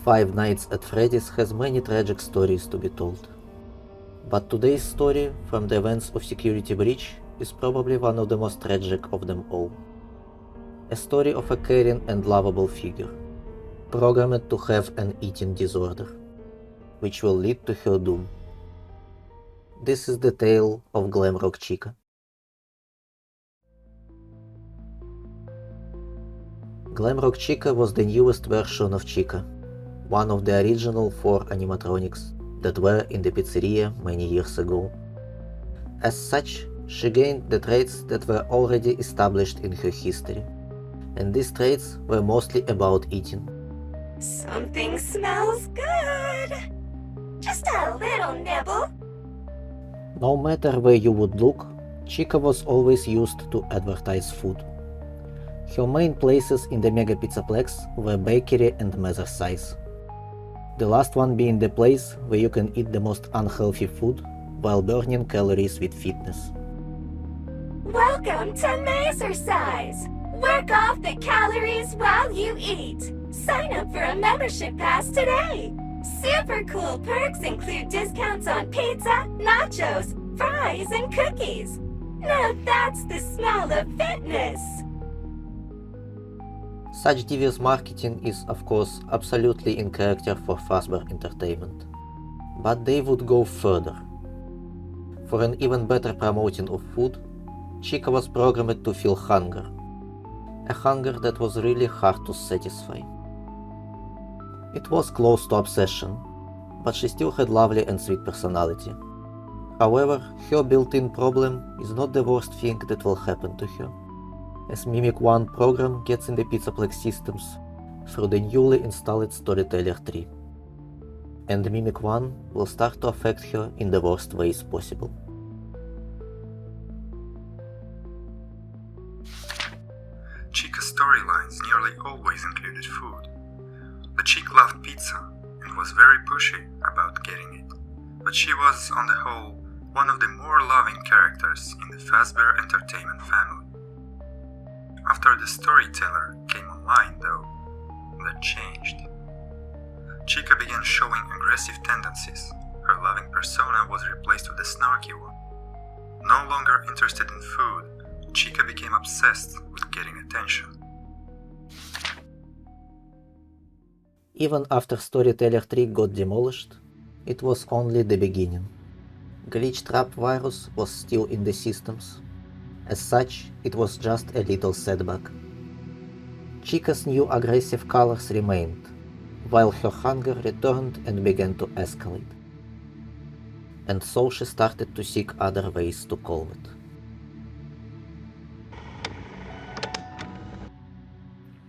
Five Nights at Freddy's has many tragic stories to be told. But today's story, from the events of Security Breach, is probably one of the most tragic of them all. A story of a caring and lovable figure, programmed to have an eating disorder, which will lead to her doom. This is the tale of Glamrock Chica. Glamrock Chica was the newest version of Chica, one of the original 4 animatronics that were in the pizzeria many years ago. As such, she gained the traits that were already established in her history, and these traits were mostly about eating. Something smells good. Just a little nibble. No matter where you would look, Chica was always used to advertise food. Her main places in the Mega Pizzaplex were bakery and mother size. The last one being the place where you can eat the most unhealthy food while burning calories with fitness. Welcome to Mazer Size. Work off the calories while you eat. Sign up for a membership pass today. Super cool perks include discounts on pizza, nachos, fries, and cookies. Now that's the smell of fitness. Such devious marketing is, of course, absolutely in character for Fazbear Entertainment. But they would go further. For an even better promoting of food, Chica was programmed to feel hunger. A hunger that was really hard to satisfy. It was close to obsession, but she still had lovely and sweet personality. However, her built-in problem is not the worst thing that will happen to her, as Mimic 1 program gets in the Pizzaplex systems through the newly installed Storyteller 3. And Mimic 1 will start to affect her in the worst ways possible. Chica's storylines nearly always included food. The chick loved pizza and was very pushy about getting it, but she was, on the whole, one of the more loving characters in the Fazbear Entertainment family. After the Storyteller came online, though, that changed. Chica began showing aggressive tendencies. Her loving persona was replaced with a snarky one. No longer interested in food, Chica became obsessed with getting attention. Even after Storyteller 3 got demolished, it was only the beginning. Glitch Trap virus was still in the systems. As such, it was just a little setback. Chica's new aggressive colors remained, while her hunger returned and began to escalate. And so she started to seek other ways to calm it.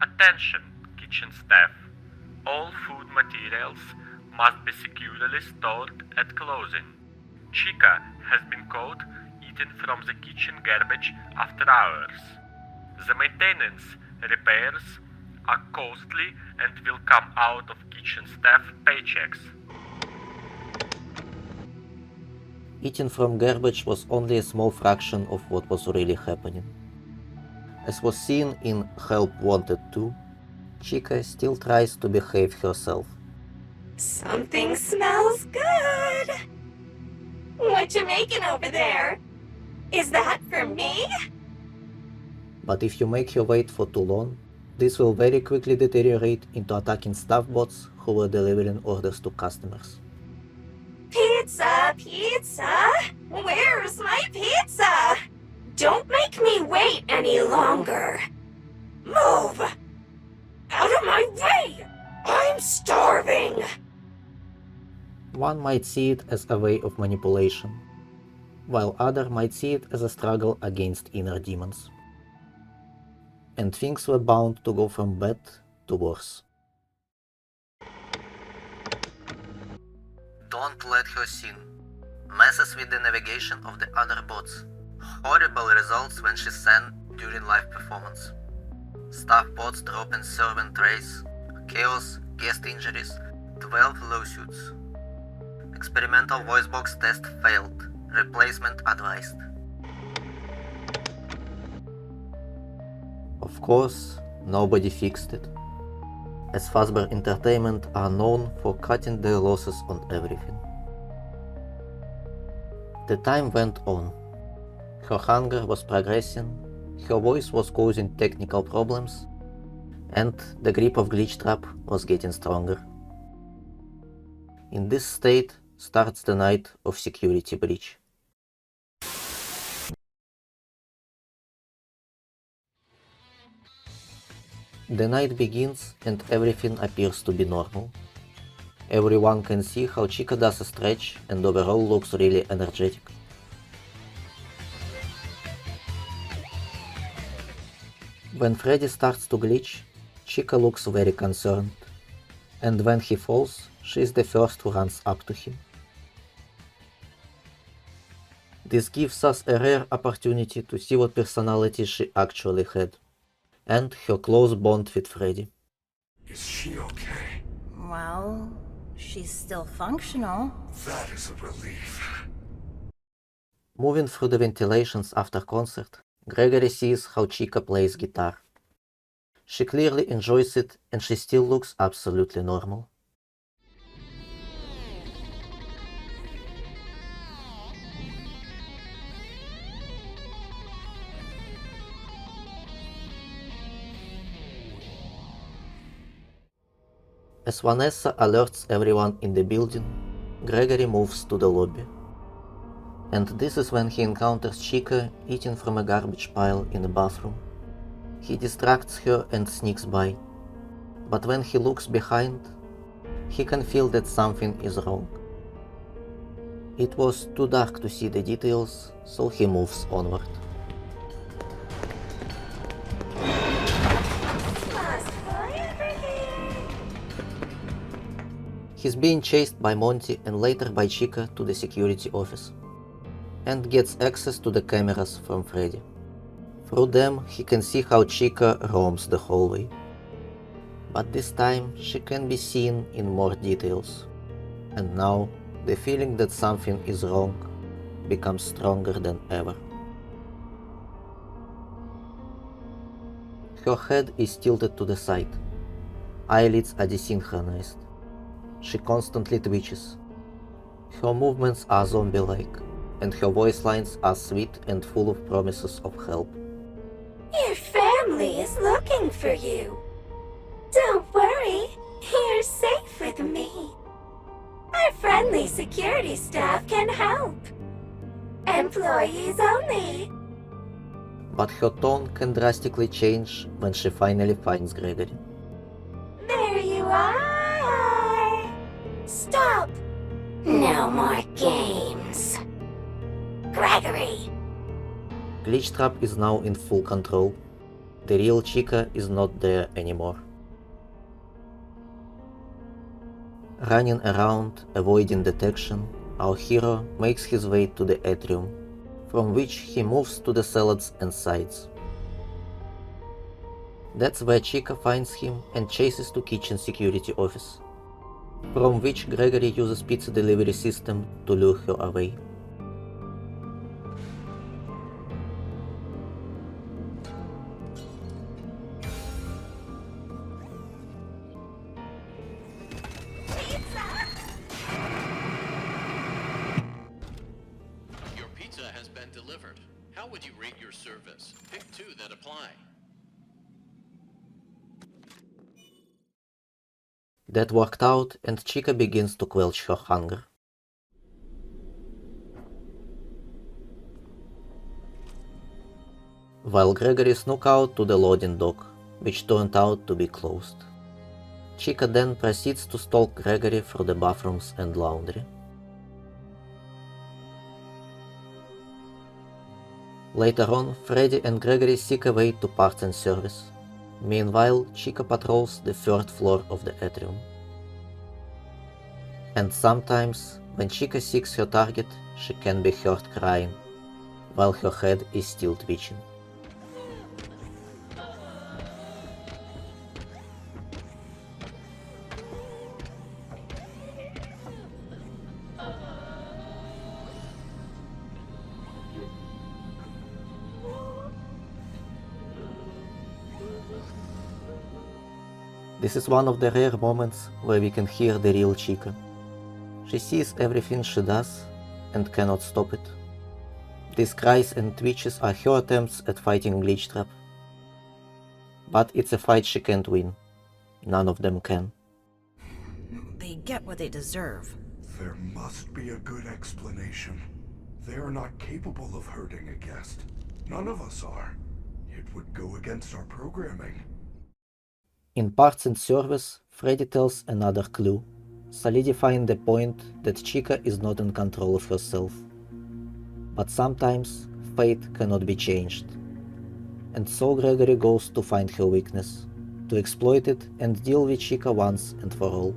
Attention, kitchen staff. All food materials must be securely stored at closing. Chica has been caught eating from the kitchen garbage after hours. The maintenance repairs are costly and will come out of kitchen staff paychecks. Eating from garbage was only a small fraction of what was really happening. As was seen in Help Wanted 2, Chica still tries to behave herself. Something smells good. What you making over there? Is that for me? But if you make her wait for too long, this will very quickly deteriorate into attacking staff bots who were delivering orders to customers. Pizza, pizza! Where's my pizza? Don't make me wait any longer. Move! Out of my way! I'm starving! One might see it as a way of manipulation, while other might see it as a struggle against inner demons. And things were bound to go from bad to worse. Don't let her sin. Messes with the navigation of the other bots. Horrible results when she sang during live performance. Staff bots dropping servant trays. Chaos, guest injuries, 12 lawsuits. Experimental voice box test failed. Replacement advised. Of course, nobody fixed it. as Fazbear Entertainment are known for cutting their losses on everything. The time went on. Her hunger was progressing, her voice was causing technical problems, and the grip of Glitch Trap was getting stronger. In this state starts the night of Security Breach. The night begins and everything appears to be normal. Everyone can see how Chica does a stretch and overall looks really energetic. When Freddy starts to glitch, Chica looks very concerned, and when he falls, she is the first who runs up to him. This gives us a rare opportunity to see what personality she actually had, and her close bond with Freddy. Is she okay? Well, she's still functional. That is a relief. Moving through the ventilations after concert, Gregory sees how Chica plays guitar. She clearly enjoys it and she still looks absolutely normal. As Vanessa alerts everyone in the building, Gregory moves to the lobby. And this is when he encounters Chica eating from a garbage pile in a bathroom. He distracts her and sneaks by, but when he looks behind, he can feel that something is wrong. It was too dark to see the details, so he moves onward. He's being chased by Monty and later by Chica to the security office, and gets access to the cameras from Freddy. Through them, he can see how Chica roams the hallway. But this time, she can be seen in more details. And now, the feeling that something is wrong becomes stronger than ever. Her head is tilted to the side. Eyelids are desynchronized. She constantly twitches. Her movements are zombie-like, and her voice lines are sweet and full of promises of help. Your family is looking for you. Don't worry, you're safe with me. Our friendly security staff can help. Employees only. But her tone can drastically change when she finally finds Gregory. There you are. Stop. No more games. Gregory. Glitch Trap is now in full control. The real Chica is not there anymore. Running around, avoiding detection, our hero makes his way to the atrium, from which he moves to the salads and sides. That's where Chica finds him and chases to kitchen security office, from which Gregory uses pizza delivery system to lure her away. Your pizza has been delivered. How would you rate your service? Pick two that apply. That worked out, and Chica begins to quench her hunger. While Gregory snuck out to the loading dock, which turned out to be closed. Chica then proceeds to stalk Gregory through the bathrooms and laundry. Later on, Freddy and Gregory seek a way to parts and service. Meanwhile, Chica patrols the third floor of the atrium. And sometimes, when Chica seeks her target, she can be heard crying, while her head is still twitching. The This is one of the rare moments where we can hear the real Chica. She sees everything she does and cannot stop it. These cries and twitches are her attempts at fighting Glitchtrap. But it's a fight she can't win. None of them can. They get what they deserve. There must be a good explanation. They are not capable of hurting a guest. None of us are. It would go against our programming. In Parts and Service, Freddy tells another clue, solidifying the point that Chica is not in control of herself. But sometimes fate cannot be changed. And so Gregory goes to find her weakness, to exploit it and deal with Chica once and for all.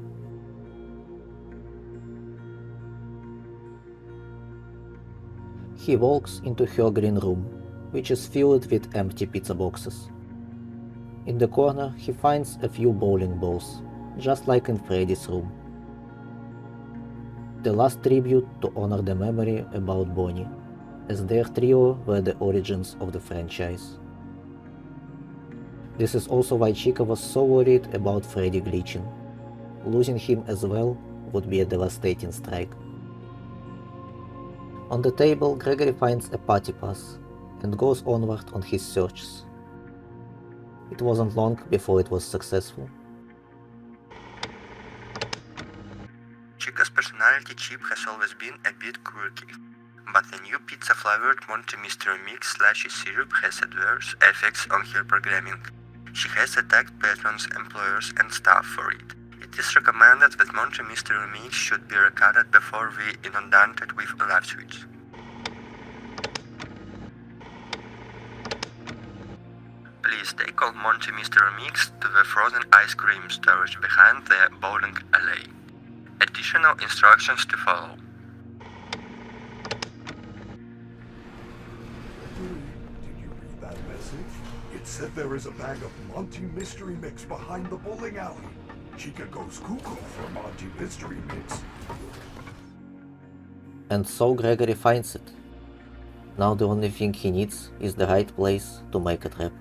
He walks into her green room, which is filled with empty pizza boxes. In the corner he finds a few bowling balls, just like in Freddy's room. The last tribute to honor the memory about Bonnie, as their trio were the origins of the franchise. This is also why Chica was so worried about Freddy glitching. Losing him as well would be a devastating strike. On the table, Gregory finds a party pass and goes onward on his searches. It wasn't long before it was successful. Chica's personality chip has always been a bit quirky, but the new pizza-flavored Monty Mystery Mix slushy syrup has adverse effects on her programming. She has attacked patrons, employers, and staff for it. It is recommended that Monty Mystery Mix should be recorded before we inundate it with live tweets. Please take all Monty Mystery Mix to the frozen ice cream storage behind the bowling alley. Additional instructions to follow. Did you read that message? It said there is a bag of Monty Mystery Mix behind the bowling alley. Chica goes cuckoo for Monty Mystery Mix. And so Gregory finds it. Now the only thing he needs is the right place to make a trap.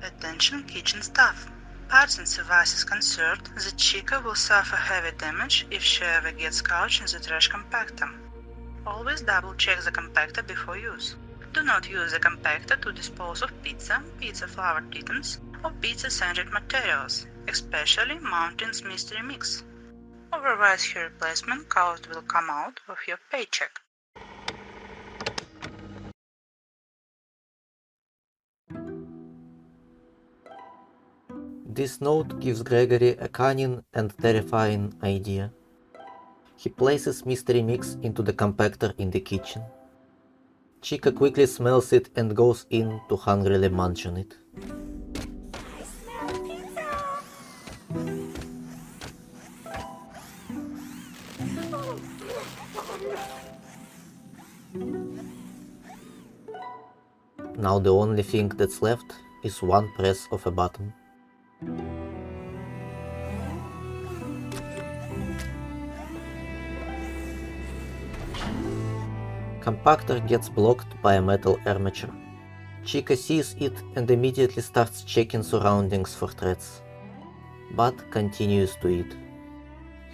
Attention kitchen staff. Parts and Service is concerned that Chica will suffer heavy damage if she ever gets caught in the trash compactor. Always double check the compactor before use. Do not use the compactor to dispose of pizza, pizza-flavored items, or pizza-centered materials, especially Monty's Mystery Mix. Otherwise, her replacement cost will come out of your paycheck. This note gives Gregory a cunning and terrifying idea. He places Mystery Mix into the compactor in the kitchen. Chica quickly smells it and goes in to hungrily munch on it. I smell pizza! Now the only thing that's left is one press of a button. Compactor gets blocked by a metal armature. Chica sees it and immediately starts checking surroundings for threats, but continues to eat.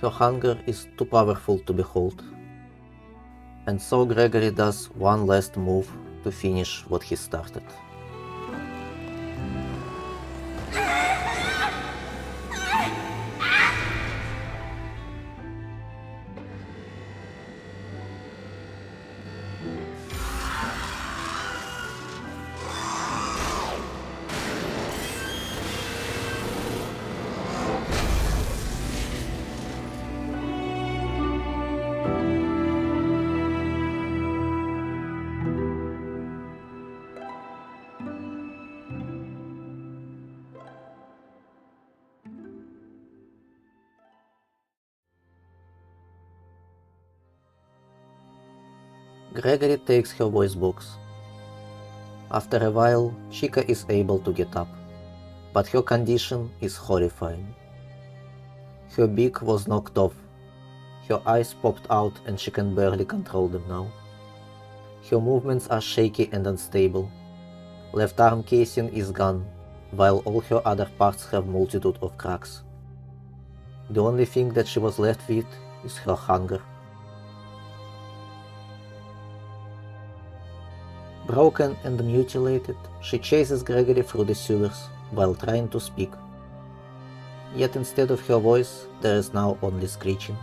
Her hunger is too powerful to behold. And so Gregory does one last move to finish what he started. Gregory takes her voice box. After a while, Chica is able to get up, but her condition is horrifying. Her beak was knocked off, her eyes popped out and she can barely control them now. Her movements are shaky and unstable, Left arm casing is gone, while all her other parts have multitude of cracks. The only thing that she was left with is her hunger. Broken and mutilated, she chases Gregory through the sewers while trying to speak. Yet instead of her voice, there is now only screeching.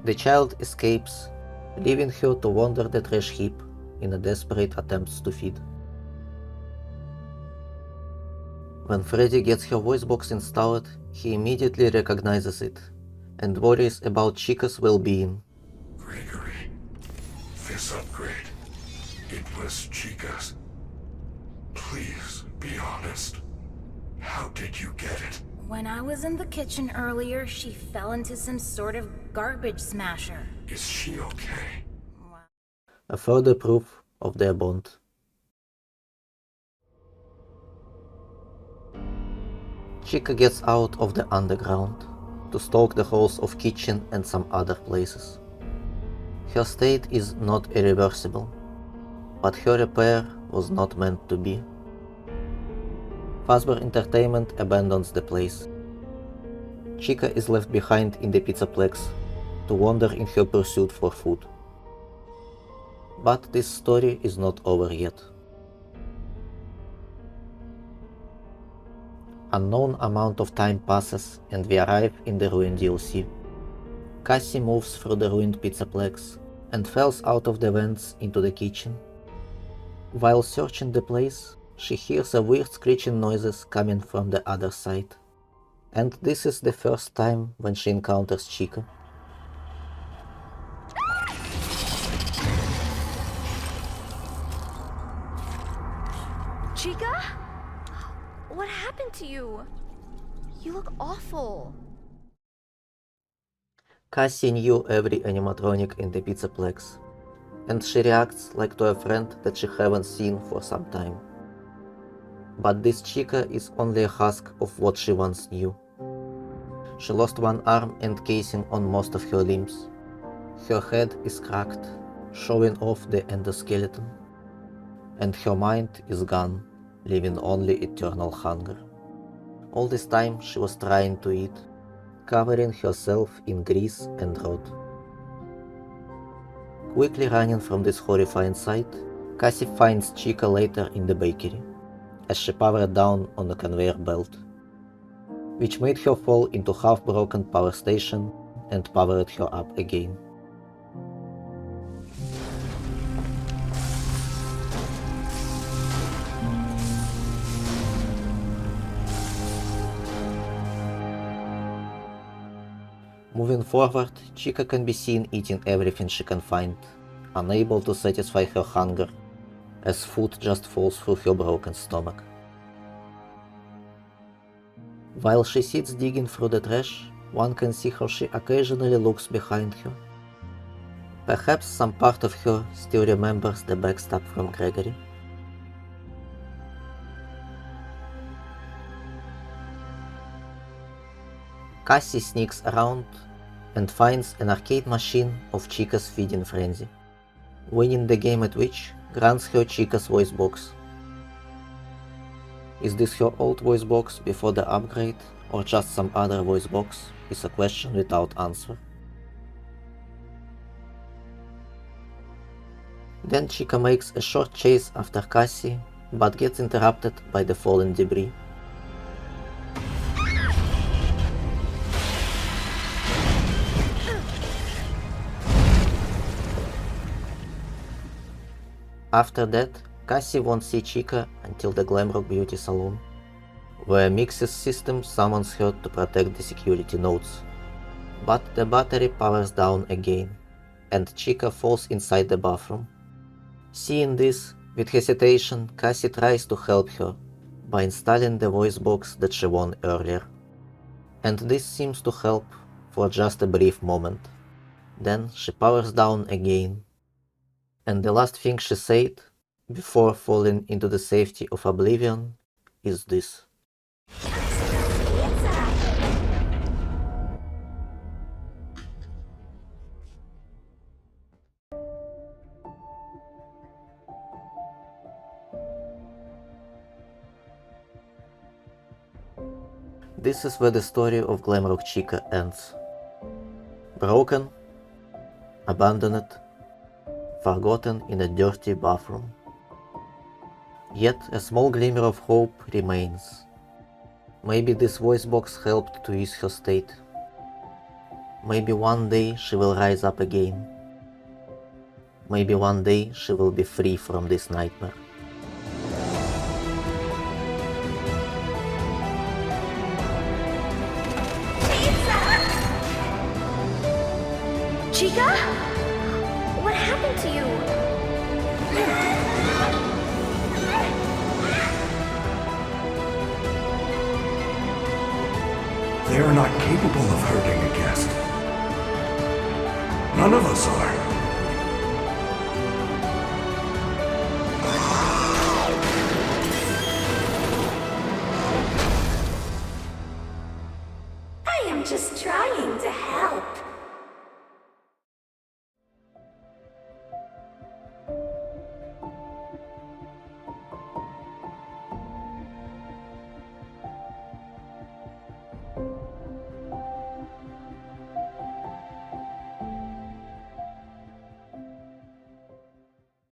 The child escapes, leaving her to wander the trash heap in a desperate attempt to feed. When Freddy gets her voice box installed, he immediately recognizes it and worries about Chica's well-being. Gregory, this upgrade, it was Chica's. Please be honest. How did you get it? When I was in the kitchen earlier, she fell into some sort of garbage smasher. Is she okay? A further proof of their bond. Chica gets out of the underground to stalk the halls of kitchen and some other places. Her state is not irreversible, but her repair was not meant to be. Fazbear Entertainment abandons the place. Chica is left behind in the Pizzaplex to wander in her pursuit for food. But this story is not over yet. Unknown amount of time passes and we arrive in the ruined DLC. Cassie moves through the ruined Pizzaplex and falls out of the vents into the kitchen. While searching the place, she hears a weird screeching noises coming from the other side. And this is the first time when she encounters Chica. Chica? What happened to you? You look awful. Cassie knew every animatronic in the Pizzaplex, and she reacts like to a friend that she haven't seen for some time. But this Chica is only a husk of what she once knew. She lost one arm and casing on most of her limbs. Her head is cracked, showing off the endoskeleton. And her mind is gone, leaving only eternal hunger. All this time she was trying to eat, covering herself in grease and rot. Quickly running from this horrifying sight, Cassie finds Chica later in the bakery, as she powered down on a conveyor belt, which made her fall into half-broken power station and powered her up again. Moving forward, Chica can be seen eating everything she can find, unable to satisfy her hunger, as food just falls through her broken stomach. While she sits digging through the trash, one can see how she occasionally looks behind her. Perhaps some part of her still remembers the backstab from Gregory. Cassie sneaks around and finds an arcade machine of Chica's feeding frenzy. Winning the game at which grants her Chica's voice box. Is this her old voice box before the upgrade, or just some other voice box, is a question without answer. Then Chica makes a short chase after Cassie, but gets interrupted by the fallen debris. After that, Cassie won't see Chica until the Glamrock Beauty Salon, where Mix's system summons her to protect the security nodes. But the battery powers down again, and Chica falls inside the bathroom. Seeing this, with hesitation, Cassie tries to help her by installing the voice box that she won earlier. And this seems to help for just a brief moment. Then she powers down again. And the last thing she said, before falling into the safety of oblivion, is this. This is where the story of Glamrock Chica ends. Broken, abandoned, forgotten in a dirty bathroom. Yet a small glimmer of hope remains. Maybe this voice box helped to ease her state. Maybe one day she will rise up again. Maybe one day she will be free from this nightmare. Chica? What happened to you? They are not capable of hurting a guest. None of us are.